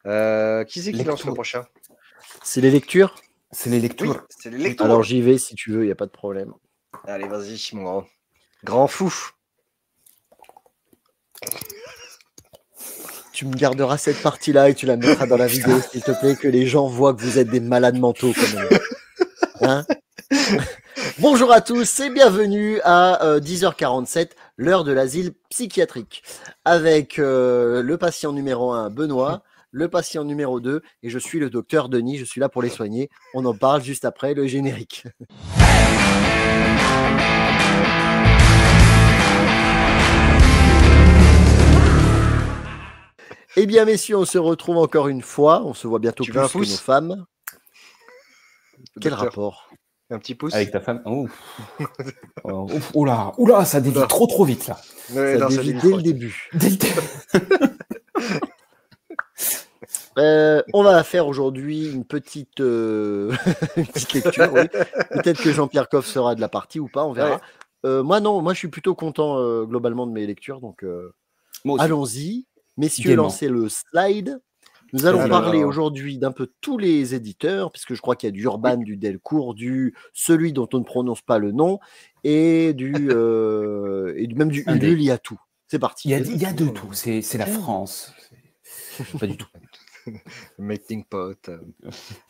Qui c'est qui lance le prochain? C'est les lectures? C'est les lectures. Oui, c'est les lectures. Alors j'y vais si tu veux, il n'y a pas de problème. Allez, vas-y, mon grand fou. Tu me garderas cette partie-là et tu la mettras dans la vidéo, s'il te plaît, que les gens voient que vous êtes des malades mentaux quand même. Hein? Bonjour à tous et bienvenue à 10h47, l'heure de l'asile psychiatrique, avec le patient numéro 1, Benoît, le patient numéro 2, et je suis le docteur Denis, je suis là pour les soigner. On en parle juste après le générique. Eh bien, messieurs, on se retrouve encore une fois. On se voit bientôt plus que nos femmes. Quel rapport? Un petit pouce avec ta femme. Oula, ça dévie trop vite là. Ouais, ça dévie dès le début. On va faire aujourd'hui une petite lecture. Oui. Peut-être que Jean-Pierre Coff sera de la partie ou pas, on verra. Ouais. Moi je suis plutôt content globalement de mes lectures. Donc allons-y. Messieurs, lancez le slide. Nous allons parler aujourd'hui d'un peu tous les éditeurs, puisque je crois qu'il y a du Urban, du Delcourt, celui dont on ne prononce pas le nom, et même du Ulule, il y a tout. C'est parti. Il y a de tout, c'est la France. Pas du tout. Melting pot.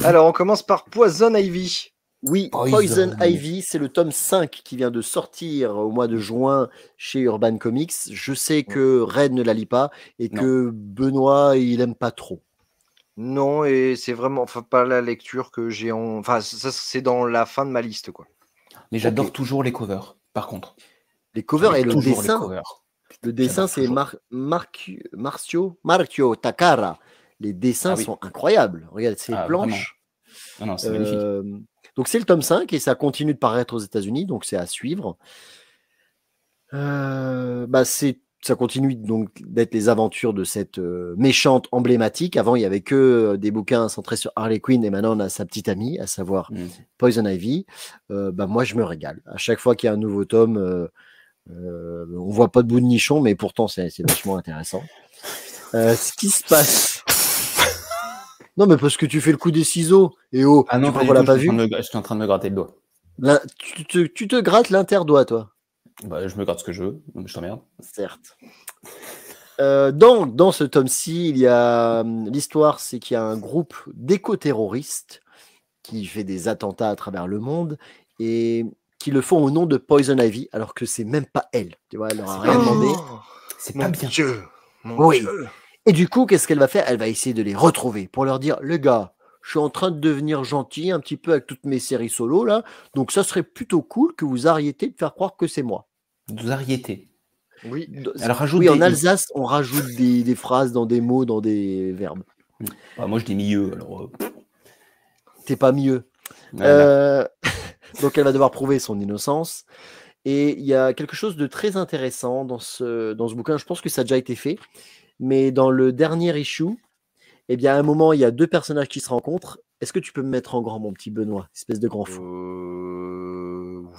Alors, on commence par Poison Ivy. Oui, Poison Ivy, c'est le tome 5 qui vient de sortir au mois de juin chez Urban Comics. Je sais que Red ne la lit pas et que Benoît, il aime pas trop. Non, et c'est vraiment pas la lecture que j'ai Enfin, ça, c'est dans la fin de ma liste, quoi. Mais j'adore toujours les covers, par contre. Les covers et le dessin. Le dessin, c'est Marcio Takara. Les dessins sont incroyables. Regarde ces planches. Non, c'est magnifique. Donc, c'est le tome 5 et ça continue de paraître aux États-Unis, donc c'est à suivre. Ça continue donc d'être les aventures de cette méchante emblématique. Avant, il n'y avait que des bouquins centrés sur Harley Quinn et maintenant, on a sa petite amie, à savoir Poison Ivy. Moi, je me régale. À chaque fois qu'il y a un nouveau tome, on voit pas de bout de nichon, mais pourtant, c'est vachement intéressant. Ce qui se passe... Non, mais parce que tu fais le coup des ciseaux. Et tu l'as pas vu. Je suis en train de me gratter le doigt. Tu te grattes l'interdoigt, toi. Je me gratte ce que je veux, je t'emmerde. Certes. Dans ce tome-ci, il y a l'histoire, c'est qu'il y a un groupe d'éco-terroristes qui fait des attentats à travers le monde et qui le font au nom de Poison Ivy, alors que c'est même pas elle. Tu vois, elle leur a rien demandé. C'est pas bien. Mon Dieu. Et du coup, qu'est-ce qu'elle va faire? Elle va essayer de les retrouver pour leur dire, les gars, je suis en train de devenir gentil un petit peu avec toutes mes séries solo là, donc ça serait plutôt cool que vous arrêtiez de faire croire que c'est moi. Vous arrêtez. Oui. Alors, en Alsace, on rajoute des phrases dans des mots, dans des verbes. Moi, je dis milieu. Alors, t'es pas mieux. Donc, elle va devoir prouver son innocence. Et il y a quelque chose de très intéressant dans ce bouquin. Je pense que ça a déjà été fait. Mais dans le dernier issue, eh bien, à un moment, il y a deux personnages qui se rencontrent. Est-ce que tu peux me mettre en grand, mon petit Benoît, espèce de grand fou?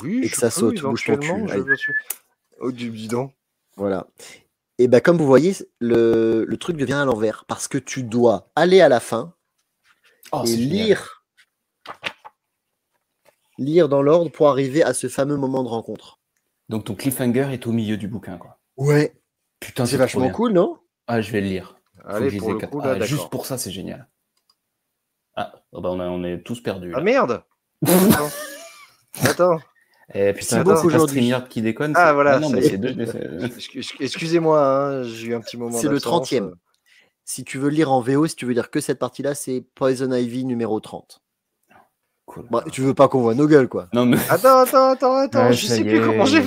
Oui. Et que ça saute, bouge ton cul. Oh, du bidon. Voilà. Et bien, comme vous voyez, le truc devient à l'envers. Parce que tu dois aller à la fin et lire dans l'ordre pour arriver à ce fameux moment de rencontre. Donc, ton cliffhanger est au milieu du bouquin, quoi. Ouais. Putain, c'est vachement cool, non? Ah, je vais le lire. Allez, pour le coup, là, juste pour ça, c'est génial. On est tous perdus. Ah, merde. Attends. Putain, c'est pas StreamYard qui déconne. Ah, voilà. Non, mais c'est deux. Excusez-moi, hein, j'ai eu un petit moment. C'est le 30e. Si tu veux lire en VO, si tu veux dire que cette partie-là, c'est Poison Ivy numéro 30. Cool. Tu veux pas qu'on voit nos gueules, quoi. Non, mais... Attends. Je sais plus comment j'ai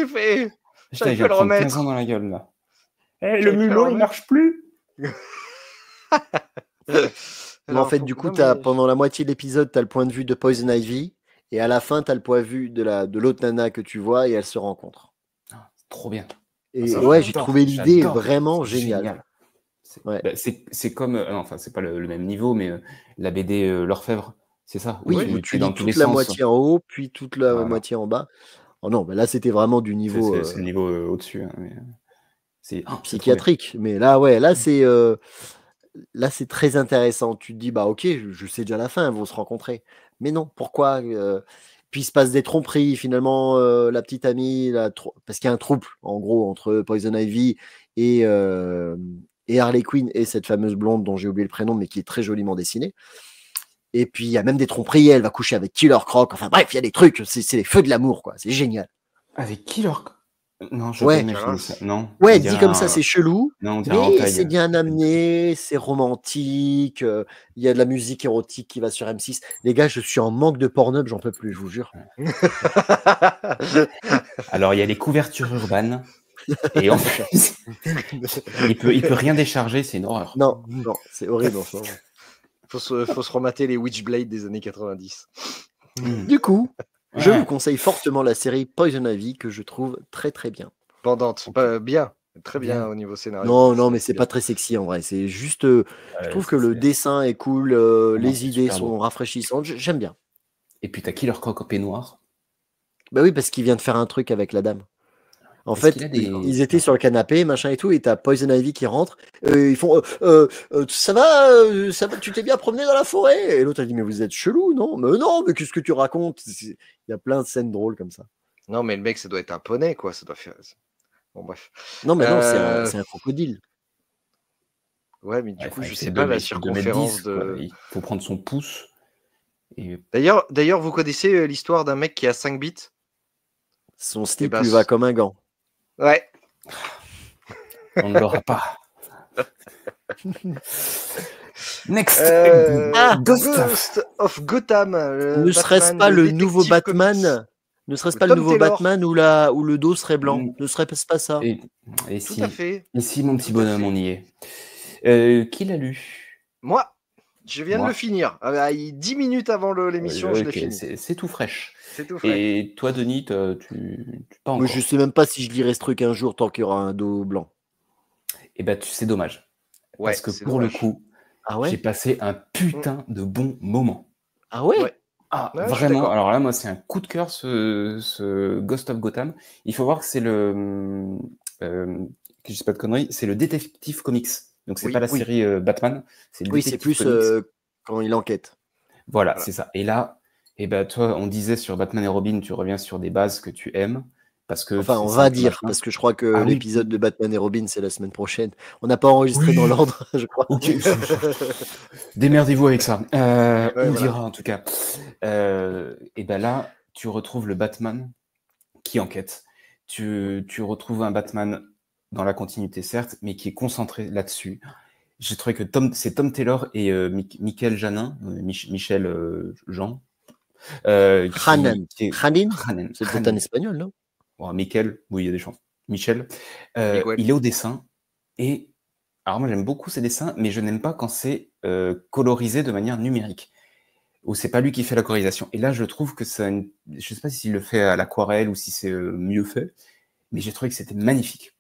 fait. Putain, je vais prendre 15 ans dans la gueule, là. Le mulot, il marche plus. Mais en fait, du coup, pendant la moitié de l'épisode, tu as le point de vue de Poison Ivy, et à la fin, tu as le point de vue de l'autre nana que tu vois, et elles se rencontrent. Trop bien. Et j'ai trouvé l'idée vraiment géniale. C'est comme, c'est pas le même niveau, mais la BD L'Orfèvre, c'est ça? Oui, tu lis toute la moitié en haut, puis toute la moitié en bas. Oh non, là, c'était vraiment du niveau... C'est le niveau au-dessus. Hein, mais... C'est trop bien. psychiatrique. Mais là, ouais, là, c'est très intéressant. Tu te dis, bah ok, je sais déjà la fin, ils vont se rencontrer. Mais non, pourquoi Puis il se passe des tromperies, finalement, la petite amie, parce qu'il y a un trouble, en gros, entre Poison Ivy et Harley Quinn et cette fameuse blonde dont j'ai oublié le prénom, mais qui est très joliment dessinée. Et puis il y a même des tromperies, elle va coucher avec Killer Croc. Enfin bref, il y a des trucs, c'est les feux de l'amour, quoi. C'est génial. Avec qui leur... Non, je Ouais. peux imaginer ça. Non, Ouais, on dit dirait comme ça, c'est chelou, Non, on dirait un mais hentai. c'est bien amené, c'est romantique, il y a de la musique érotique qui va sur M6. Les gars, je suis en manque de Pornhub, j'en peux plus, je vous jure. Alors, il y a les couvertures urbaines. Et en plus, il peut rien décharger, c'est une horreur. Non, c'est horrible en ce moment. Faut se remater les Witchblade des années 90. Du coup, je Ouais. vous conseille fortement la série Poison Ivy que je trouve très très bien. Pendante, bien, très bien, Bien. au niveau scénario. Non, mais c'est pas très sexy en vrai. C'est juste, je trouve que le dessin est cool, les c'est idées super sont beau. rafraîchissantes. J'aime bien. Et puis, t'as Killer Croc au peignoir. Bah oui, parce qu'il vient de faire un truc avec la dame. En Est-ce fait, qu'il a des- ils étaient sur le canapé, machin et tout, et t'as Poison Ivy qui rentre. Ils font ça va, tu t'es bien promené dans la forêt? Et l'autre a dit mais vous êtes chelou, non? Mais non, mais qu'est-ce que tu racontes? Il y a plein de scènes drôles comme ça. Non, mais le mec, ça doit être un poney, quoi. Ça doit faire. Bon, bref. Non, mais non, c'est un crocodile. Ouais, mais du Ouais, coup, enfin, je il sais fait pas 2 la mètres- 2 mètres circonférence 10, quoi. de. Il faut prendre son pouce. Et... D'ailleurs, vous connaissez l'histoire d'un mec qui a 5 bits? Son slip ben, lui va comme un gant. Ouais. On ne l'aura pas. Next. Ghost of Gotham. Ne serait-ce pas le nouveau Batman? Ne serait-ce pas le nouveau Batman où le dos serait blanc? Ne serait-ce pas ça? Et Tout si, à fait. Et si, mon petit Tout à bonhomme, fait. on y est. Qui l'a lu? Moi, je viens de le finir. 10 minutes avant l'émission, je l'ai Ok, fini. c'est tout fraîche. C'est tout frais. Et toi, Denis, tu pas encore. Mais je sais même pas si je lirai ce truc un jour tant qu'il y aura un dos blanc. Eh ben, c'est dommage. Ouais, parce que c'est pour dommage. le coup, Ah ouais? j'ai passé un putain de bon moment. Ah ouais? Ouais. Ah, Ouais, je suis vraiment. d'accord. Alors là, moi, c'est un coup de cœur, ce Ghost of Gotham. Il faut voir que c'est que je dis pas de conneries, c'est le Detective Comics. Donc, c'est Oui, pas la oui. série Batman, c'est le Oui, c'est Detective plus Comics. quand il enquête. Voilà, c'est ça. Et là, eh ben, toi, on disait sur Batman et Robin, tu reviens sur des bases que tu aimes. Parce que Enfin, on c'est va un peu dire, machin. parce que je crois que Ah oui. l'épisode de Batman et Robin, c'est la semaine prochaine. On n'a pas enregistré Oui. dans l'ordre, je crois. Ok. Démerdez-vous avec ça. On voilà. dira en tout cas. Et ben là, tu retrouves le Batman qui enquête. Tu retrouves un Batman dans la continuité, certes, mais qui est concentré là-dessus. J'ai trouvé que c'est Tom Taylor et Michael Janin, Michel Jean. Hanan. Hanin? Hanan. C'est peut-être un espagnol, non? Bon, Michael, oui, il y a des chances. Michel, Miguel. il est au dessin. Et alors moi, j'aime beaucoup ses dessins, mais je n'aime pas quand c'est colorisé de manière numérique. Ou c'est pas lui qui fait la colorisation. Et là, je trouve que ça, je sais pas s'il le fait à l'aquarelle ou si c'est mieux fait, mais j'ai trouvé que c'était magnifique.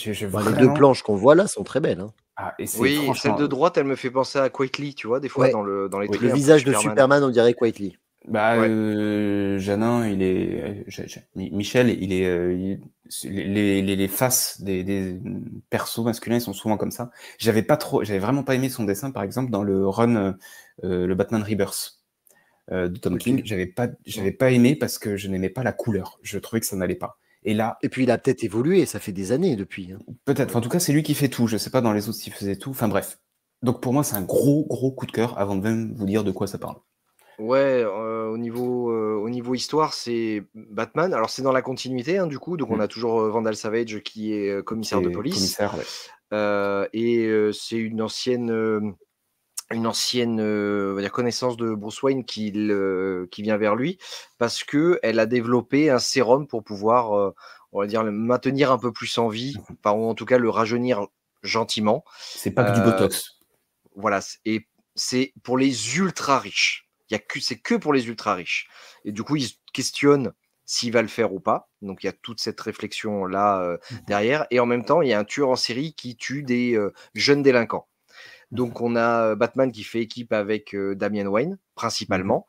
Les deux planches qu'on voit là sont très belles. Hein. Ah, et Oui, franchement... celle de droite, elle me fait penser à Quitely, tu vois, des fois, Ouais. dans les Le trailers visage de Superman, on dirait Quitely. Bah, Ouais. Janin, il est... Michel, il est... les faces des persos masculins, ils sont souvent comme ça. J'avais vraiment pas aimé son dessin, par exemple, dans le run, le Batman Rebirth de Tom King. J'avais pas aimé parce que je n'aimais pas la couleur. Je trouvais que ça n'allait pas. Et là... Et puis il a peut-être évolué, ça fait des années depuis. Hein. Peut-être. Enfin, en tout cas, c'est lui qui fait tout. Je sais pas dans les autres s'il faisait tout. Enfin bref. Donc pour moi, c'est un gros coup de cœur avant de même vous dire de quoi ça parle. Ouais, au niveau histoire, c'est Batman. Alors c'est dans la continuité, hein, du coup. Donc on a toujours Vandal Savage qui est commissaire de police. Commissaire, ouais. Et c'est une ancienne on va dire, connaissance de Bruce Wayne qui vient vers lui parce que elle a développé un sérum pour pouvoir, on va dire, le maintenir un peu plus en vie, enfin, ou en tout cas le rajeunir gentiment. C'est pas que du botox. Voilà, et c'est pour les ultra riches. C'est que pour les ultra riches. Et du coup, ils se questionnent s'il va le faire ou pas. Donc il y a toute cette réflexion là derrière. Et en même temps, il y a un tueur en série qui tue des jeunes délinquants. Donc on a Batman qui fait équipe avec Damian Wayne, principalement.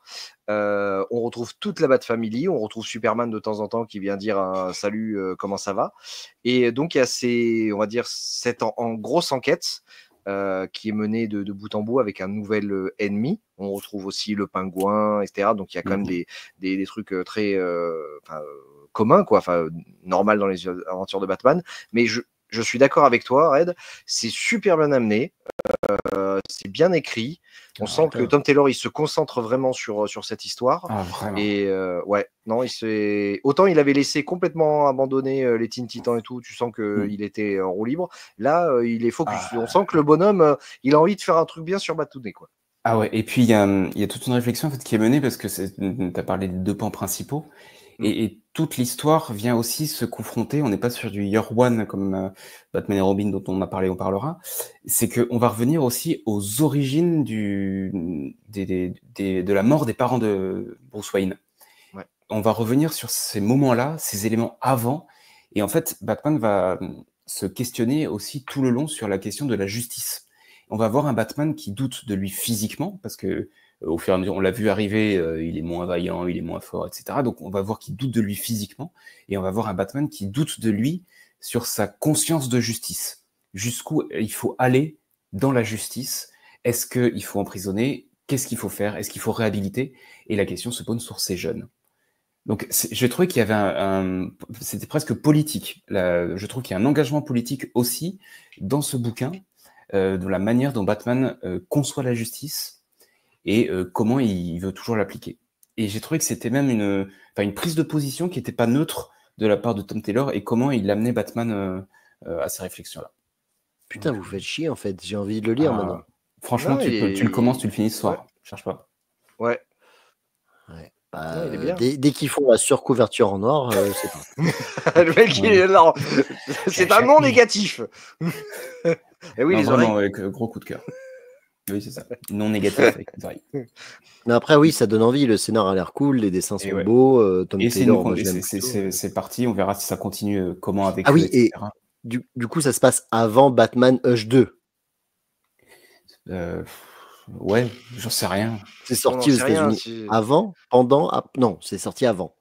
On retrouve toute la Bat Family, on retrouve Superman de temps en temps qui vient dire un salut, comment ça va. Et donc il y a on va dire, cette en grosse enquête qui est menée de bout en bout avec un nouvel ennemi. On retrouve aussi le pingouin, etc. Donc il y a quand même des trucs très communs, quoi, enfin normal dans les aventures de Batman. Mais je suis d'accord avec toi, Red, c'est super bien amené, c'est bien écrit. On sent que Tom Taylor, il se concentre vraiment sur cette histoire. Et ouais, non, autant il avait laissé complètement abandonner les Teen Titans et tout, tu sens qu'il était en roue libre. Là, il est focus. On sent que le bonhomme, il a envie de faire un truc bien sur Bat-Tooney, quoi. Ah ouais, et puis il y a toute une réflexion en fait, qui est menée parce que tu as parlé des 2 pans principaux. Et toute l'histoire vient aussi se confronter, on n'est pas sur du Year One comme Batman et Robin dont on parlera, c'est qu'on va revenir aussi aux origines de la mort des parents de Bruce Wayne. Ouais. On va revenir sur ces moments-là, ces éléments avant, et en fait Batman va se questionner aussi tout le long sur la question de la justice. On va voir un Batman qui doute de lui physiquement, parce que au fur et à mesure, on l'a vu arriver, il est moins vaillant, il est moins fort, etc. Donc on va voir qu'il doute de lui physiquement, et on va voir un Batman qui doute de lui sur sa conscience de justice. Jusqu'où il faut aller dans la justice? Est-ce qu'il faut emprisonner? Qu'est-ce qu'il faut faire? Est-ce qu'il faut réhabiliter? Et la question se pose sur ces jeunes. Donc je trouvais qu'il y avait c'était presque politique. Je trouve qu'il y a un engagement politique aussi dans ce bouquin, de la manière dont Batman conçoit la justice, et comment il veut toujours l'appliquer. Et j'ai trouvé que c'était même une prise de position qui n'était pas neutre de la part de Tom Taylor, et comment il amenait Batman à ces réflexions-là. Putain, vous faites chier en fait, j'ai envie de le lire maintenant. Franchement, tu le commences, tu le finis ce soir. Ouais. Cherche pas. Ouais. Bah, il est bien. Dès qu'ils font la surcouverture en noir, c'est pas. Le mec, il est là. C'est un non négatif. Et oui, non, les vraiment, oreilles. avec gros coup de cœur. Oui, c'est ça. Non négatif avec les oreilles. Mais après, oui, ça donne envie. Le scénar a l'air cool, les dessins sont beaux. Tom Taylor, moi, je l'aime plutôt. C'est parti, on verra si ça continue, comment avec eux, etc. Et du coup, ça se passe avant Batman Hush 2. Ouais, j'en sais rien. C'est sorti aux États-Unis avant, pendant, non, c'est sorti avant.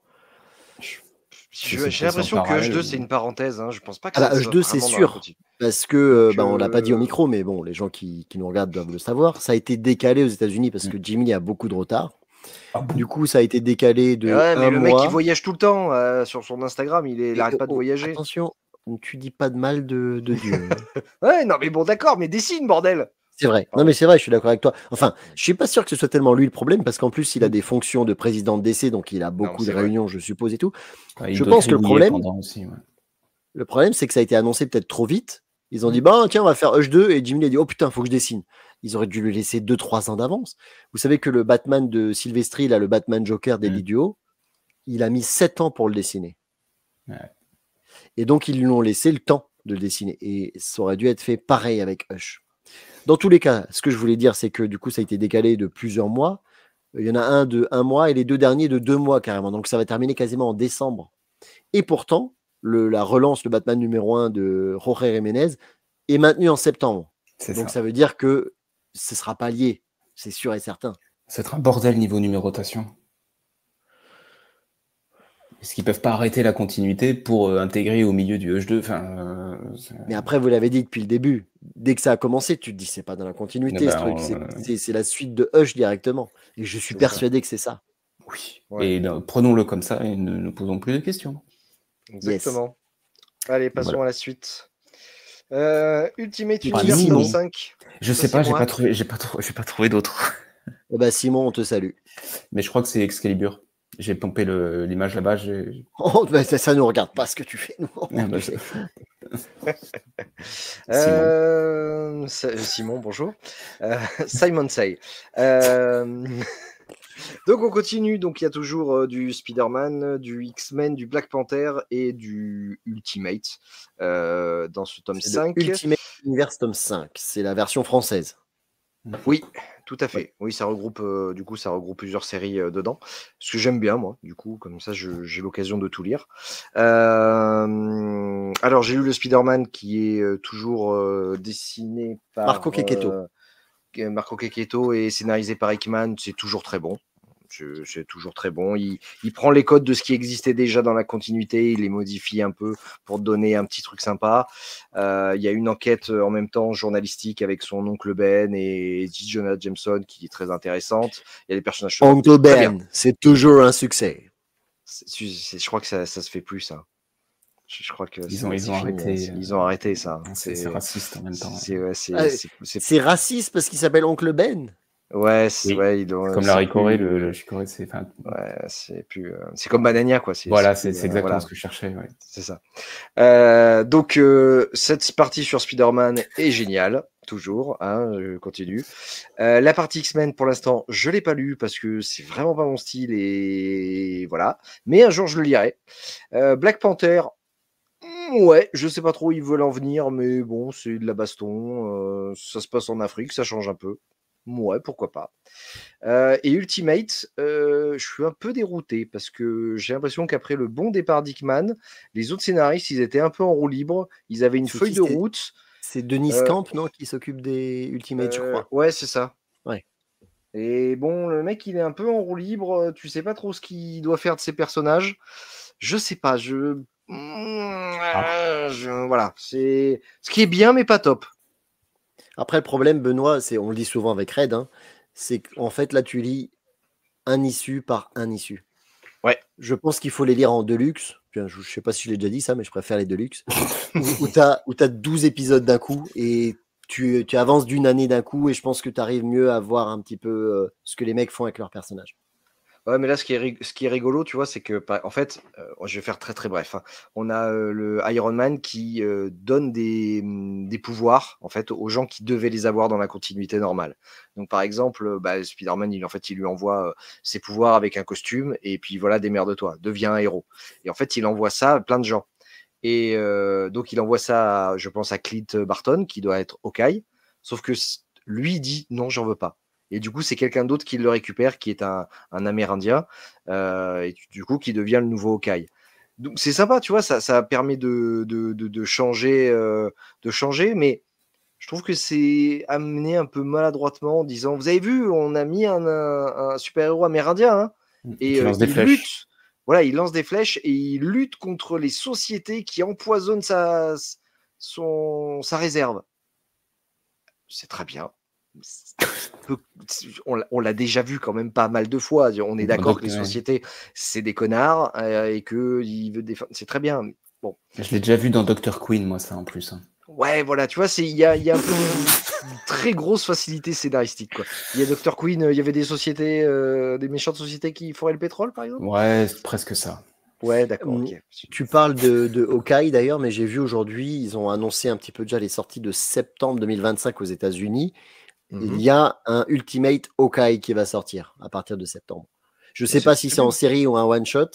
J'ai l'impression que H2 c'est une parenthèse, hein. Je pense pas que ça soit H2 c'est sûr, parce que on l'a pas dit au micro, mais bon, les gens qui nous regardent doivent le savoir. Ça a été décalé aux États-Unis parce que Jimmy a beaucoup de retard. Du coup, ça a été décalé de mais un le mois. mec il voyage tout le temps sur son Instagram, il arrête pas de voyager. Attention, tu dis pas de mal de Dieu. Ouais, non mais bon d'accord, mais dessine bordel. C'est vrai. Non, mais c'est vrai, je suis d'accord avec toi. Enfin, je suis pas sûr que ce soit tellement lui le problème, parce qu'en plus, il a des fonctions de président de DC, donc il a beaucoup de réunions, je suppose, et tout. Je pense que le problème, c'est que ça a été annoncé peut-être trop vite. Ils ont dit, bah, tiens, on va faire Hush 2, et Jimmy a dit, oh putain, faut que je dessine. Ils auraient dû lui laisser 2-3 ans d'avance. Vous savez que le Batman de Silvestri, là, le Batman Joker d'Eddie Duo, il a mis 7 ans pour le dessiner. Ouais. Et donc, ils lui ont laissé le temps de le dessiner. Et ça aurait dû être fait pareil avec Hush. Dans tous les cas, ce que je voulais dire, c'est que du coup, ça a été décalé de plusieurs mois. Il y en a un de 1 mois et les 2 derniers de 2 mois carrément. Donc, ça va terminer quasiment en décembre. Et pourtant, la relance, le Batman numéro 1 de Jorge Jiménez est maintenu en septembre. Donc, ça veut dire que ce ne sera pas lié. C'est sûr et certain. Ça va être un bordel niveau numérotation. Est-ce qu'ils peuvent pas arrêter la continuité pour intégrer au milieu du Hush 2 Mais après, vous l'avez dit depuis le début. Dès que ça a commencé, tu te dis c'est pas dans la continuité ce truc. C'est la suite de Hush directement. Et je suis persuadé que c'est ça. Oui. Ouais. Et prenons-le comme ça et ne nous posons plus de questions. Exactement. Yes. Allez, passons à la suite. Ultimate Universe tome 5. Je sais pas, j'ai pas trouvé d'autres. Eh ben, Simon, on te salue. Mais je crois que c'est Excalibur. J'ai pompé l'image là-bas. Oh, ben ça ne nous regarde pas ce que tu fais, nous. Simon, bonjour. Simon Say. Donc on continue. Donc il y a toujours du Spider-Man, du X-Men, du Black Panther et du Ultimate dans ce tome 5. Ultimate Universe tome 5, c'est la version française. Oui, tout à fait. Oui, ça regroupe du coup, ça regroupe plusieurs séries dedans. Ce que j'aime bien, moi. Du coup, comme ça, j'ai l'occasion de tout lire. Alors, j'ai lu le Spider-Man qui est toujours dessiné par Marco Checchetto. Marco Checchetto est scénarisé par Hickman, c'est toujours très bon. C'est toujours très bon. Il prend les codes de ce qui existait déjà dans la continuité, il les modifie un peu pour donner un petit truc sympa. Il y a une enquête en même temps journalistique avec son oncle Ben et J. Jonah Jameson qui est très intéressante. Il y a des personnages. Oncle Ben, c'est toujours un succès. Je crois que ça se fait plus, ça. Je crois que ils ont arrêté. Ils ont arrêté ça. C'est raciste en même temps. C'est raciste parce qu'il s'appelle Oncle Ben. Ouais, oui. ouais, comme la Ricoré, le Chicoré, c'est. Ouais, c'est plus. C'est comme Banania, quoi. Voilà, c'est exactement ce que je cherchais. Ouais. C'est ça. Donc cette partie sur Spider-Man est géniale, toujours. Hein, je continue. La partie X-Men, pour l'instant, je l'ai pas lu parce que c'est vraiment pas mon style et voilà. Mais un jour, je le lirai. Black Panther. Ouais, je sais pas trop où ils veulent en venir, mais bon, c'est de la baston. Ça se passe en Afrique, ça change un peu. Ouais, pourquoi pas. Et Ultimate, je suis un peu dérouté parce que j'ai l'impression qu'après le bon départ d'Hickman, les autres scénaristes, ils étaient un peu en roue libre. Ils avaient une feuille de route. C'est Denis Camp, non, qui s'occupe des Ultimate, je crois. Ouais, c'est ça. Ouais. Et bon, le mec, il est un peu en roue libre. Tu sais pas trop ce qu'il doit faire de ses personnages. Je sais pas. Voilà. C'est ce qui est bien, mais pas top. Après, le problème, Benoît, on le dit souvent avec Red, hein, c'est qu'en fait, là, tu lis un issue par un issue. Ouais. Je pense qu'il faut les lire en deluxe. Je ne sais pas si je l'ai déjà dit ça, mais je préfère les deluxe. où tu as 12 épisodes d'un coup et tu avances d'une année d'un coup et je pense que tu arrives mieux à voir un petit peu ce que les mecs font avec leurs personnages. Ouais, mais là, ce qui est rigolo, tu vois, c'est que, en fait, je vais faire très très bref. Hein. On a le Iron Man qui donne des pouvoirs, en fait, aux gens qui devaient les avoir dans la continuité normale. Donc, par exemple, Spider-Man, il lui envoie ses pouvoirs avec un costume, et puis voilà, démerde-toi, deviens un héros. Et en fait, il envoie ça à plein de gens. Et donc, il envoie ça, je pense, à Clint Barton, qui doit être Hawkeye. Sauf que lui dit non, j'en veux pas. Et du coup, c'est quelqu'un d'autre qui le récupère, qui est un Amérindien, et du coup, qui devient le nouveau Hawkeye. Donc, c'est sympa, tu vois, ça permet de changer, mais je trouve que c'est amené un peu maladroitement en disant, vous avez vu, on a mis un super-héros amérindien, hein, et il lutte. Voilà, il lance des flèches et il lutte contre les sociétés qui empoisonnent sa réserve. C'est très bien. On l'a déjà vu quand même pas mal de fois. On est d'accord que les sociétés, c'est des connards et qu'il veut défendre. C'est très bien. Bon. Je l'ai déjà vu dans Dr. Queen, moi, ça en plus. Ouais, voilà, tu vois, il y a un peu une très grosse facilité scénaristique, quoi. Il y a Dr. Queen, il y avait des sociétés, des méchantes sociétés qui foraient le pétrole, par exemple. Ouais, c'est presque ça. Ouais, d'accord. Okay. Tu parles de Hawkeye d'ailleurs, mais j'ai vu aujourd'hui, ils ont annoncé un petit peu déjà les sorties de septembre 2025 aux États-Unis. Il y a un Ultimate Hawkeye qui va sortir à partir de septembre. Je ne sais pas si c'est en série ou un one-shot,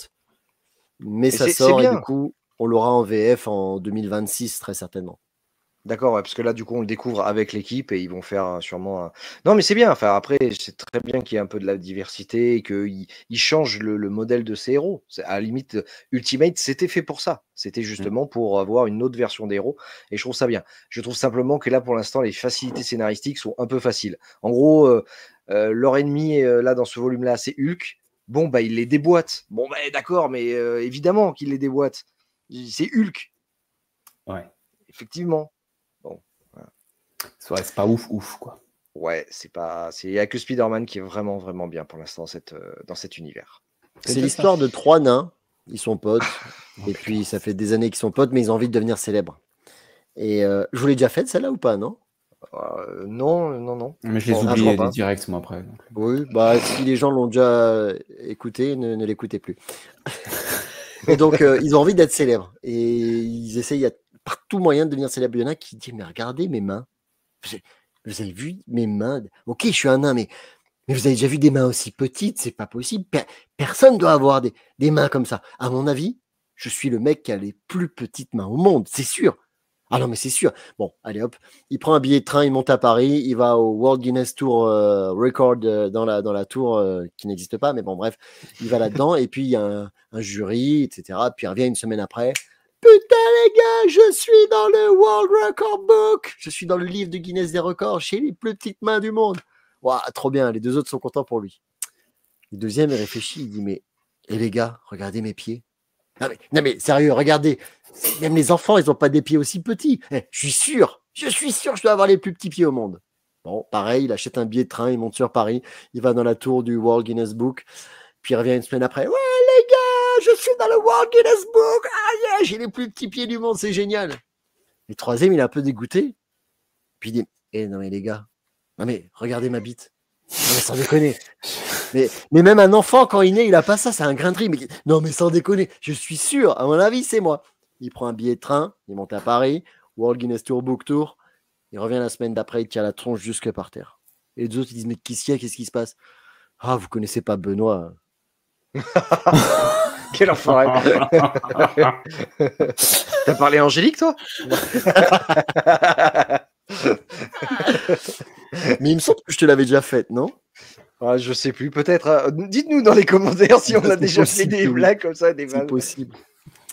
mais ça sort et du coup, on l'aura en VF en 2026 très certainement. D'accord, ouais, parce que là, du coup, on le découvre avec l'équipe et ils vont faire sûrement un... Non, mais c'est bien. Enfin, après, c'est très bien qu'il y ait un peu de la diversité et qu'ils changent le modèle de ces héros. À la limite, Ultimate, c'était fait pour ça. C'était justement pour avoir une autre version des héros. Et je trouve ça bien. Je trouve simplement que là, pour l'instant, les facilités scénaristiques sont un peu faciles. En gros, leur ennemi, là, dans ce volume-là, c'est Hulk. Bon, il les déboîte. Bon, d'accord, mais évidemment qu'il les déboîte. C'est Hulk. Ouais. Effectivement. C'est pas ouf, quoi. Ouais, il n'y a que Spider-Man qui est vraiment, vraiment bien pour l'instant dans cet univers. C'est l'histoire de 3 nains. Ils sont potes. Et puis, ça fait des années qu'ils sont potes, mais ils ont envie de devenir célèbres. Et je vous l'ai déjà faite, celle-là, ou pas, non? Non. Mais je les oublie direct, moi, après. Donc. Oui, si les gens l'ont déjà écouté, ne l'écoutez plus. Et donc, ils ont envie d'être célèbres. Et ils essayent par tout moyen de devenir célèbres. Il y en a qui disent, mais regardez mes mains. Vous avez vu mes mains? Ok, je suis un nain, mais vous avez déjà vu des mains aussi petites? C'est pas possible. Personne ne doit avoir des mains comme ça. À mon avis, je suis le mec qui a les plus petites mains au monde, c'est sûr. Ah non, mais c'est sûr. Bon, allez hop, il prend un billet de train, il monte à Paris, il va au World Guinness Tour Record dans la tour qui n'existe pas, mais bon, bref, il va là-dedans, et puis il y a un jury, etc. Puis il revient une semaine après. putain les gars, je suis dans le World Record Book. Je suis dans le livre de Guinness des records chez les plus petites mains du monde. Waouh, trop bien, les 2 autres sont contents pour lui. Le deuxième, il réfléchit, il dit, mais, et les gars, regardez mes pieds. Non mais sérieux, regardez. Même les enfants, ils n'ont pas des pieds aussi petits. Je suis sûr, je dois avoir les plus petits pieds au monde. Bon, pareil, il achète un billet de train, il monte sur Paris, il va dans la tour du World Guinness Book, puis il revient une semaine après. Ouais, les gars, je suis dans le World Guinness Book. Ah yeah, j'ai les plus petits pieds du monde, c'est génial. Le troisième, il est un peu dégoûté. Puis il dit, non mais les gars, non mais regardez ma bite. Non mais sans déconner. Mais même un enfant, quand il naît, il a pas ça, c'est un grain de riz. Mais non mais sans déconner, je suis sûr, à mon avis, c'est moi. Il prend un billet de train, il monte à Paris, World Guinness Tour Book Tour. Il revient la semaine d'après, il tient la tronche jusque par terre. Et les autres, ils disent, mais qu'est-ce qui se passe? Ah, vous connaissez pas Benoît. Quel enfoiré. T'as parlé à Angélique, toi? Mais il me semble que je te l'avais déjà faite, non? Ah, je sais plus, peut-être. Dites-nous dans les commentaires si on a déjà fait des blagues comme ça, des vannes. C'est possible.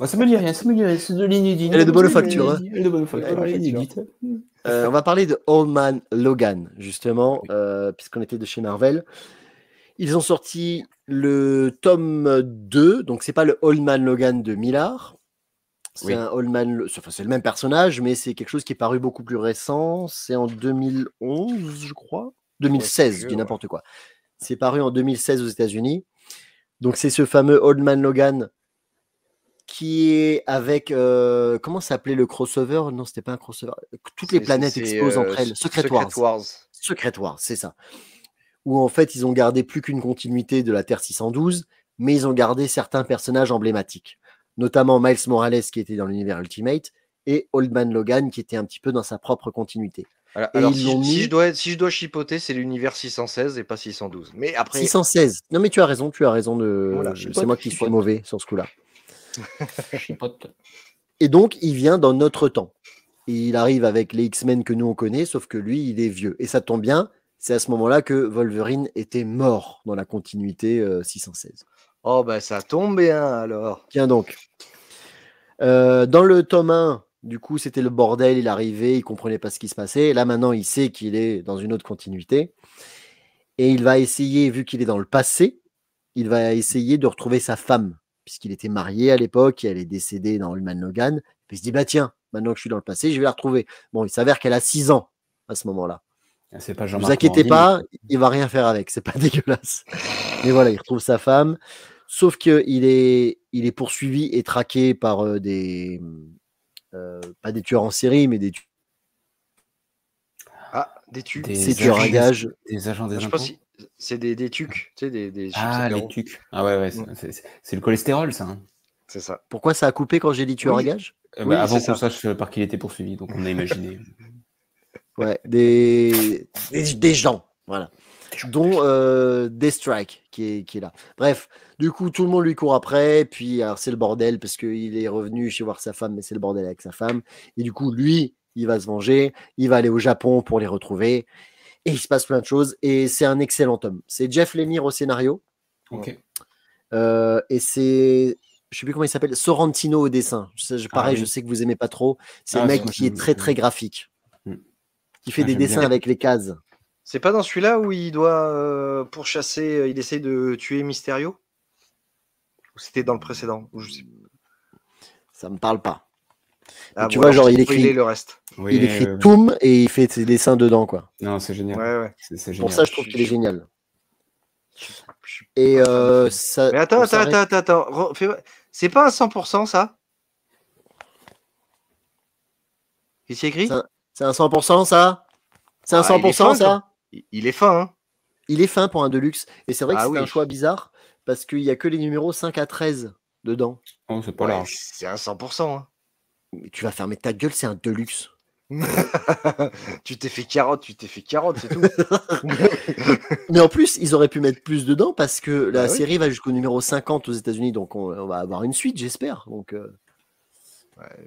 Ça me dit rien, c'est de l'inédit. Elle est de bonne facture. Hein. Elle est de bonne facture. On va parler de Old Man Logan, justement, puisqu'on était de chez Marvel. Ils ont sorti le tome 2, donc c'est pas le Old Man Logan de Millar. C'est un Old Man, enfin, c'est le même personnage, mais c'est quelque chose qui est paru beaucoup plus récent. C'est en 2011, je crois. 2016, je dis n'importe quoi. C'est paru en 2016 aux États-Unis. Donc c'est ce fameux Old Man Logan qui est avec comment s'appelait le crossover? Non, c'était pas un crossover. Toutes les planètes explosent entre elles. Secret Wars, c'est ça. Où en fait ils ont gardé plus qu'une continuité de la Terre 612, mais ils ont gardé certains personnages emblématiques, notamment Miles Morales qui était dans l'univers Ultimate et Old Man Logan qui était un petit peu dans sa propre continuité. Alors si je dois chipoter, c'est l'univers 616 et pas 612. Mais après 616. Non mais tu as raison de. Voilà, c'est moi qui suis mauvais sur ce coup-là. Et donc, il vient dans notre temps. Et il arrive avec les X-Men que nous on connaît, sauf que lui, il est vieux. Et ça tombe bien, c'est à ce moment-là que Wolverine était mort dans la continuité 616. Oh, bah ça tombe bien alors. Tiens donc. Dans le tome 1, du coup, c'était le bordel, il arrivait, il comprenait pas ce qui se passait. Là, maintenant, il sait qu'il est dans une autre continuité. Et il va essayer, vu qu'il est dans le passé, il va essayer de retrouver sa femme, puisqu'il était marié à l'époque, et elle est décédée dans Old Man Logan. Puis il se dit, bah tiens, maintenant que je suis dans le passé, je vais la retrouver. Bon, il s'avère qu'elle a 6 ans à ce moment-là. C'est pas ne vous inquiétez pas, il va rien faire avec, c'est pas dégueulasse. Mais voilà, il retrouve sa femme, sauf qu'il est poursuivi et traqué par des... pas des tueurs en série, mais des tueurs à gages. Des agents des impôts. Je pense que c'est des tucs. Tu sais, des les tucs. Ah ouais, c'est le cholestérol, ça. Hein. C'est ça. Pourquoi ça a coupé quand j'ai dit tueur à gages avant qu'on sache par qui il était poursuivi, donc on a imaginé. Ouais, des gens, voilà. Dont Deathstrike qui est là. Bref, du coup, tout le monde lui court après, puis alors c'est le bordel parce qu'il est revenu chez voir sa femme, mais c'est le bordel avec sa femme. Et du coup, lui, il va se venger, il va aller au Japon pour les retrouver, et il se passe plein de choses, et c'est un excellent tome. C'est Jeff Lemire au scénario. Ok. Et c'est... Je sais plus comment il s'appelle, Sorrentino au dessin. Pareil, je sais que vous aimez pas trop. C'est un mec qui est très, très graphique. Qui fait des dessins avec les cases. C'est pas dans celui-là où il doit pourchasser, il essaie de tuer Mysterio? Ou c'était dans le précédent? Ou je sais... Ça me parle pas. Ah, tu vois, genre, il écrit le reste. Oui, il écrit Toom et il fait ses dessins dedans, quoi. Non, c'est génial. Ouais. C'est génial. Pour ça, je trouve qu'il est génial. Et ça. Mais attends. C'est pas un 100% ça? Qu'est-ce qu'il écrit? C'est un 100% ça? C'est un 100% ça? Il est fin, hein? Il est fin pour un Deluxe. Et c'est vrai que c'est un choix bizarre parce qu'il n'y a que les numéros 5 à 13 dedans. Oh, c'est pas large. C'est un 100%. Hein. Mais tu vas fermer ta gueule, c'est un Deluxe. Tu t'es fait carotte, c'est tout. Mais en plus, ils auraient pu mettre plus dedans parce que la série va jusqu'au numéro 50 aux États-Unis, donc on va avoir une suite, j'espère. Donc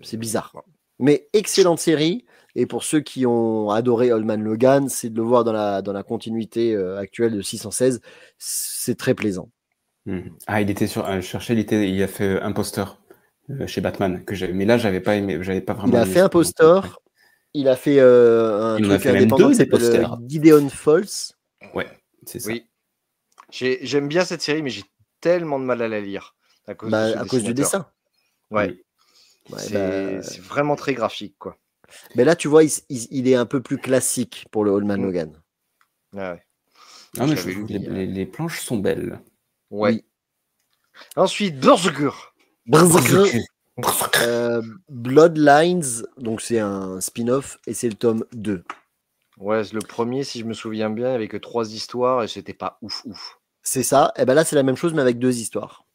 c'est bizarre. Mais excellente série. Et pour ceux qui ont adoré Old Man Logan, c'est de le voir dans la continuité actuelle de 616. C'est très plaisant. Ah, il était sur. Je cherchais, il a fait Imposteur. chez Batman, mais là, j'avais pas vraiment Il a aimé fait un poster. Il a fait un Il en a truc fait même indépendant deux, qui des s'appelle posters. Gideon Falls. Ouais, c'est ça. Oui. J'aime bien cette série, mais j'ai tellement de mal à la lire à cause de ce À cause du dessinateur. dessin. Ouais. Ouais, c'est vraiment très graphique, quoi. Mais là, tu vois, il est un peu plus classique pour le Old Man Logan. Ouais. Ah, mais je trouve que les planches sont belles. Ouais. Oui. Ensuite, Berserker. Bloodlines, donc c'est un spin-off et c'est le tome 2. Ouais, le premier, si je me souviens bien, il n'y avait que 3 histoires et c'était pas ouf. C'est ça. Et ben là, c'est la même chose, mais avec 2 histoires.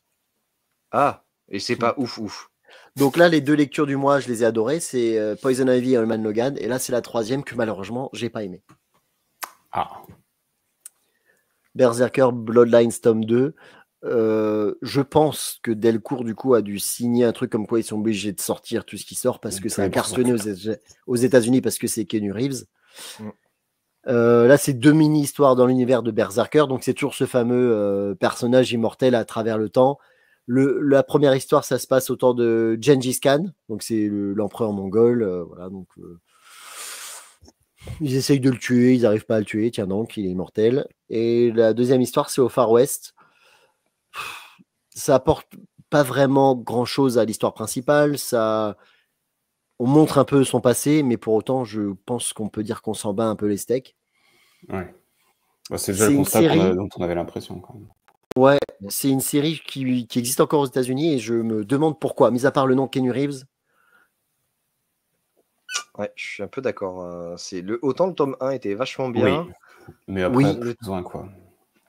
Ah, et c'est pas ouf. Donc là, les 2 lectures du mois, je les ai adorées. C'est Poison Ivy et Old Man Logan. Et là, c'est la 3e que malheureusement, j'ai pas aimé. Ah. Berserker Bloodlines tome 2. Je pense que Delcourt, du coup, a dû signer un truc comme quoi ils sont obligés de sortir tout ce qui sort parce que ça a cartonné aux États-Unis parce que c'est Keanu Reeves. Là, c'est 2 mini-histoires dans l'univers de Berserker. Donc, c'est toujours ce fameux personnage immortel à travers le temps. La première histoire, ça se passe au temps de Gengis Khan. Donc, c'est l'empereur mongol. Voilà, donc, ils essayent de le tuer. Ils n'arrivent pas à le tuer. Tiens donc, il est immortel. Et la deuxième histoire, c'est au Far West. Ça apporte pas vraiment grand-chose à l'histoire principale. On montre un peu son passé, mais pour autant, je pense qu'on peut dire qu'on s'en bat un peu les steaks. Ouais. Bah, c'est déjà le constat dont on avait l'impression quand même. Ouais, c'est une série qui existe encore aux États-Unis et je me demande pourquoi, mis à part le nom Keanu Reeves. Ouais, je suis un peu d'accord. Autant le tome 1 était vachement bien. Oui, mais après, besoin quoi.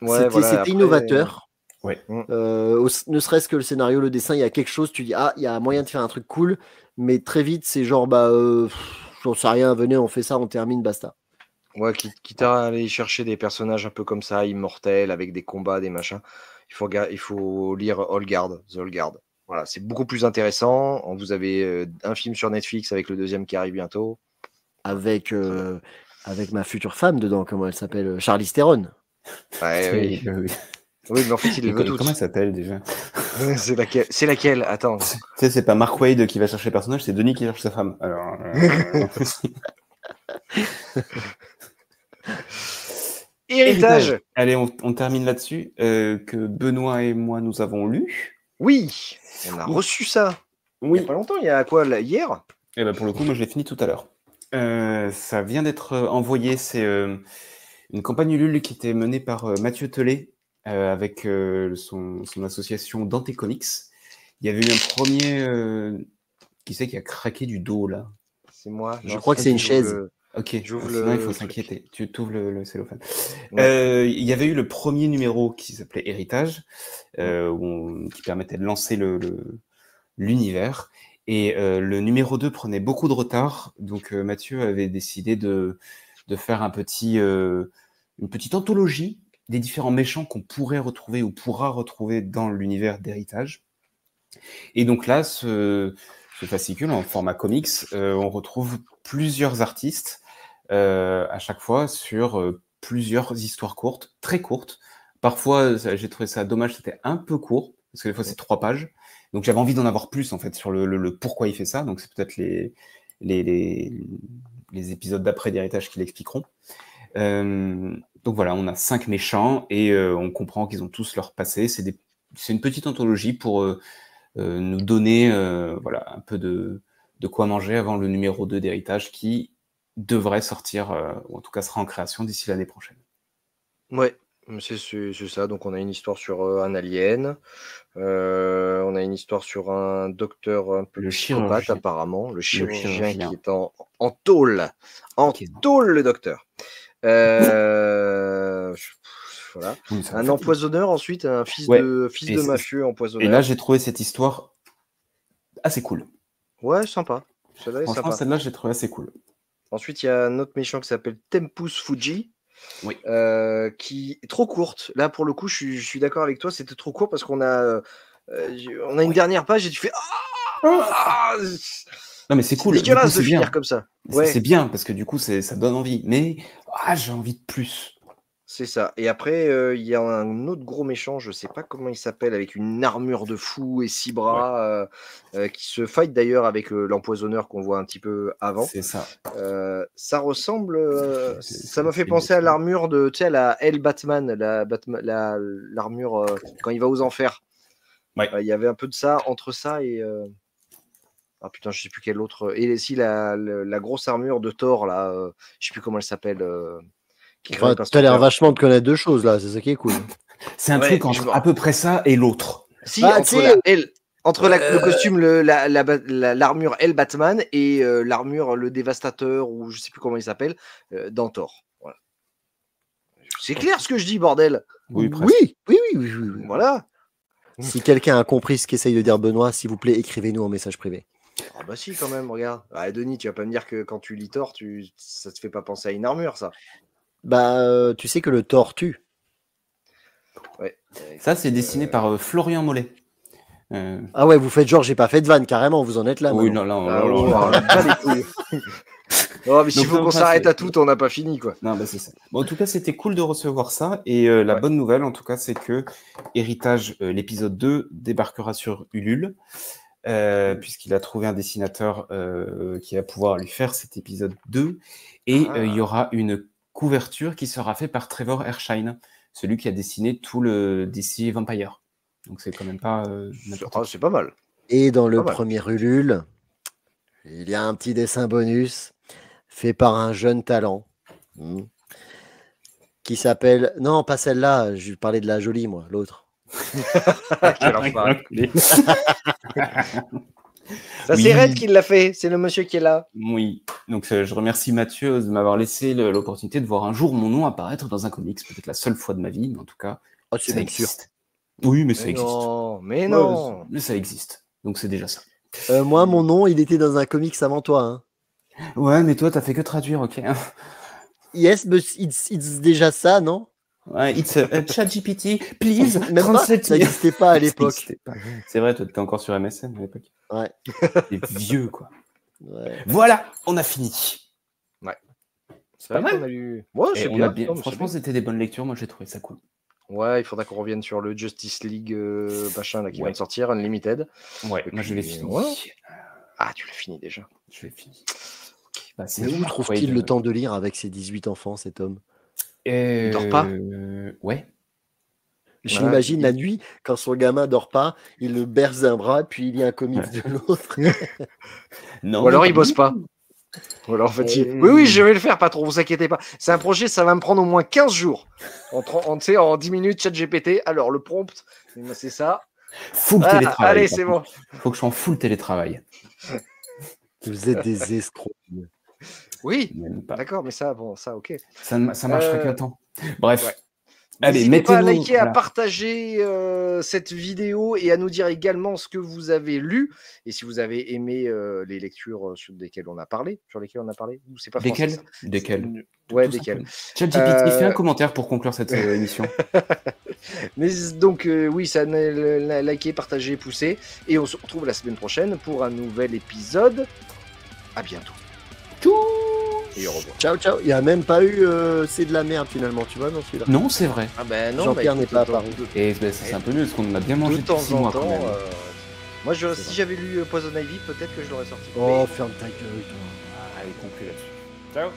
Ouais, c'était innovateur. Ouais. Ne serait-ce que le scénario, le dessin, il y a quelque chose, tu dis, il y a moyen de faire un truc cool, mais très vite, c'est genre, j'en sais rien, venez, on fait ça, on termine, basta. Ouais, quitte à aller chercher des personnages un peu comme ça, immortels, avec des combats, des machins, il faut lire The Old Guard. Voilà, c'est beaucoup plus intéressant. Vous avez un film sur Netflix avec le 2e qui arrive bientôt. Avec ma future femme dedans, comment elle s'appelle, Charlize Theron. Ouais, oui, mais en fait, il les veut toutes. Comment elle s'appelle déjà? C'est laquelle? Attends. Tu sais, c'est pas Mark Waid qui va chercher le personnage, c'est Denis qui cherche sa femme. Alors, Héritage. Allez, on termine là-dessus. Que Benoît et moi, nous avons lu. Oui, on a reçu ça. Oui. Il n'y a pas longtemps, il y a quoi, hier? Eh ben, pour le coup, moi, je l'ai fini tout à l'heure. Ça vient d'être envoyé. C'est une campagne Ulule qui était menée par Mathieu Tellet avec son association Dante Comics. Il y avait eu un premier... qui c'est qui a craqué du dos, là? C'est moi. Je crois que c'est une chaise. Ok, sinon il faut s'inquiéter. Tu t'ouvres le cellophane. Il y avait eu le premier numéro qui s'appelait Héritage, qui permettait de lancer l'univers. Et le numéro 2 prenait beaucoup de retard. Donc Mathieu avait décidé de faire une petite anthologie des différents méchants qu'on pourrait retrouver ou pourra retrouver dans l'univers d'Héritage. Et donc là, ce fascicule en format comics, on retrouve plusieurs artistes à chaque fois sur plusieurs histoires courtes, très courtes. Parfois, j'ai trouvé ça dommage, c'était un peu court, parce que des fois c'est 3 pages. Donc j'avais envie d'en avoir plus en fait sur le pourquoi il fait ça. Donc c'est peut-être les épisodes d'après d'Héritage qui l'expliqueront. Donc voilà, on a 5 méchants et on comprend qu'ils ont tous leur passé. C'est une petite anthologie pour nous donner un peu de quoi manger avant le numéro 2 d'Héritage qui devrait sortir, ou en tout cas sera en création d'ici l'année prochaine. Ouais, c'est ça. Donc on a une histoire sur un alien, on a une histoire sur un docteur un peu psychopathe apparemment, le chirurgien qui est en tôle, tôle le docteur. Voilà. Un empoisonneur ensuite, un fils de mafieux empoisonneur. Et là j'ai trouvé cette histoire assez cool. Ouais, sympa. Franchement, celle-là j'ai trouvé assez cool. Ensuite, il y a un autre méchant qui s'appelle Tempus Fuji, qui est trop courte. Là, pour le coup, je suis d'accord avec toi, c'était trop court parce qu'on a une dernière page et tu fais non, mais c'est cool. C'est dégueulasse de finir comme ça. C'est bien parce que du coup, ça donne envie. Mais j'ai envie de plus. C'est ça. Et après, il y a un autre gros méchant, je sais pas comment il s'appelle, avec une armure de fou et 6 bras, qui se fight d'ailleurs avec l'empoisonneur qu'on voit un petit peu avant. C'est ça. Ça ressemble, ça m'a fait penser à l'armure de, tu sais, la L Batman, l'armure quand il va aux enfers. Ouais. Il y avait un peu de ça, entre ça et... Ah putain, je sais plus quelle autre... Et si la grosse armure de Thor, là, je sais plus comment elle s'appelle... Enfin, tu as l'air vachement de connaître deux choses là, c'est ça qui est cool. C'est un truc entre à peu près ça et l'autre. Si, entre le costume, l'armure L Batman et l'armure le Dévastateur, ou je sais plus comment il s'appelle, dans Thor. Voilà. C'est clair ce que je dis, bordel. Oui. Voilà. Si quelqu'un a compris ce qu'essaye de dire Benoît, s'il vous plaît, écrivez-nous en message privé. Ah bah si, quand même, regarde. Ah, Denis, tu vas pas me dire que quand tu lis Thor, ça te fait pas penser à une armure, ça. Bah, tu sais que le Thor tue. Ouais. Ça, c'est dessiné par Florian Mollet. Ah ouais, vous faites genre, j'ai pas fait de vanne, carrément, vous en êtes là. Oui, maintenant. non. Oh, mais s'il faut qu'on s'arrête à tout, on n'a pas fini, quoi. Non, bah c'est ça. Bon, en tout cas, c'était cool de recevoir ça. Et la bonne nouvelle, en tout cas, c'est que Héritage, l'épisode 2, débarquera sur Ulule, puisqu'il a trouvé un dessinateur qui va pouvoir lui faire cet épisode 2. Et il y aura une couverture qui sera faite par Trevor Erskine, celui qui a dessiné tout le DC Vampire. Donc c'est quand même pas... c'est pas mal. Et dans le premier Ulule, il y a un petit dessin bonus fait par un jeune talent qui s'appelle... Non, pas celle-là, je parlais de la jolie, moi, l'autre. Ça, c'est Red qui l'a fait, c'est le monsieur qui est là. Oui, donc je remercie Mathieu de m'avoir laissé l'opportunité de voir un jour mon nom apparaître dans un comics, peut-être la seule fois de ma vie, mais en tout cas, ça existe. Oui, mais ça existe. Mais non. Mais ça existe, donc c'est déjà ça. Moi, mon nom, il était dans un comics avant toi. Hein. Ouais, mais toi, t'as fait que traduire, ok. Yes, but it's déjà ça, non? Ouais, it's a ChatGPT, please. Même pas, ça n'existait pas à l'époque. C'est vrai, toi, t'étais encore sur MSN à l'époque. Ouais. T'es vieux, quoi. Ouais. Voilà, on a fini. Ouais. C'est pas mal. On a lu... Ouais, c'est bien. Franchement, c'était des bonnes lectures. Moi, j'ai trouvé ça cool. Ouais, il faudra qu'on revienne sur le Justice League machin là, qui vient de sortir, Unlimited. Ouais, moi, je l'ai fini. Ouais. Ah, tu l'as fini déjà. Je l'ai fini. Okay. Bah, mais où trouve-t-il le temps de lire avec ses 18 enfants, cet homme? Il dort pas. Ouais. Je m'imagine la nuit, quand son gamin dort pas, il le berce d'un bras, puis il lit un comics de l'autre. Ou alors il bosse pas. Ou alors en fait, oui, je vais le faire, patron, vous inquiétez pas. C'est un projet, ça va me prendre au moins 15 jours. En 10 minutes, ChatGPT. Alors le prompt, c'est ça. Full télétravail. Allez, c'est bon. Faut que je sois en full télétravail. Vous êtes des escrocs. Oui, d'accord, mais ça, ok. Ça marchera qu'un temps. Bref. Ouais. Allez, n'hésitez pas à liker, à partager cette vidéo et à nous dire également ce que vous avez lu et si vous avez aimé les lectures sur lesquelles on a parlé. Ou c'est pas français, Desquelles Ouais, desquelles. ChatGPT, fais un commentaire pour conclure cette émission. Mais donc, oui, ça likez, partagez, poussez. Et on se retrouve la semaine prochaine pour un nouvel épisode. À bientôt. Et au revoir. Ciao, ciao. Il n'y a même pas eu c'est de la merde finalement, tu vois, dans celui-là. Non, c'est vrai. Ah ben non, Jean-Pierre n'est pas apparu. Et c'est un peu mieux parce qu'on en a bien mangé de temps depuis 6 mois en temps. quand même. Moi, si j'avais lu Poison Ivy, peut-être que je l'aurais sorti. Oh, ferme ta gueule, toi. Allez, conclue là-dessus. Ciao.